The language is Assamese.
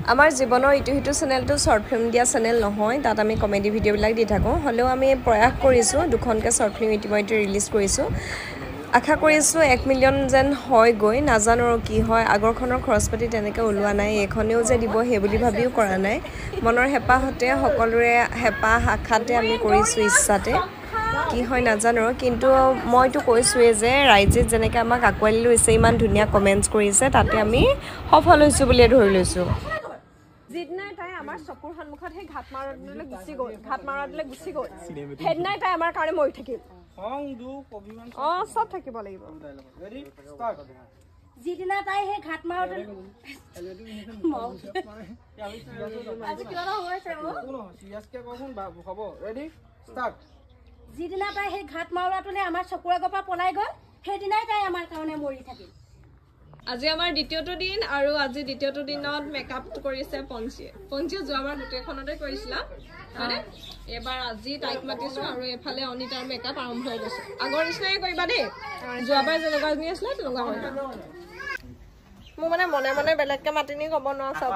আমাৰ জীৱনৰ ইটো সিটো চেনেলটো শ্বৰ্ট ফিল্ম দিয়া চেনেল নহয় তাত আমি কমেডি ভিডিঅ'বিলাক দি থাকোঁ হ'লেও আমি প্ৰয়াস কৰিছোঁ দুখনকৈ শ্বৰ্ট ফিল্ম ইতিমধ্যে ৰিলিজ কৰিছোঁ আশা কৰিছোঁ 1 মিলিয়ন যেন হয় গৈ নাজানো আৰু কি হয় আগৰখনৰ খৰচ পাতি তেনেকৈ ওলোৱা নাই এইখনেও যে দিব সেই বুলি ভাবিও কৰা নাই মনৰ হেঁপাহতে সকলোৰে হেঁপাহ আশাতে আমি কৰিছোঁ ইচ্ছাতে কি হয় নাজানো কিন্তু মইতো কৈছোঁৱেই যে ৰাইজে যেনেকৈ আমাক আঁকোৱালি লৈছে ইমান ধুনীয়া কমেণ্টছ কৰিছে তাতে আমি সফল হৈছোঁ বুলিয়ে ধৰি লৈছোঁ যিদিনাই তাই আমাৰ চকুৰ সন্মুখত সেই ঘাট মাৰলৈ গুচি গ'ল সেইদিনাই তাই আমাৰ কাৰণে মৰি থাকিল চব থাকিব লাগিব যিদিনা তাই সেই ঘাট মাৰোঁতে যিদিনা তাই সেই ঘাট মাৰোৱাটোলৈ আমাৰ চকুৰ আগৰ পৰা পলাই গ'ল সেইদিনাই তাই আমাৰ কাৰণে মৰি থাকিল আজি আমাৰ দ্বিতীয়টো দিন আৰু আজি দ্বিতীয়টো দিনত মেকআপ কৰিছে পঞ্চিয়ে যোৱাবাৰ গোটেইখনতে কৰিছিলা মানে এবাৰ আজি তাইক মাতিছোঁ আৰু এফালে অনিতাৰ মেকআপ আৰম্ভ হৈ গৈছে আগৰ নিচিনাই কৰিবা দেই যোৱাবাৰ যেনেকুৱা এজনী আছিলে তেনেকুৱা কৰিবা মোৰ মানে মনে মনে বেলেগকৈ মাতি নি ক'ব নোৱাৰা চব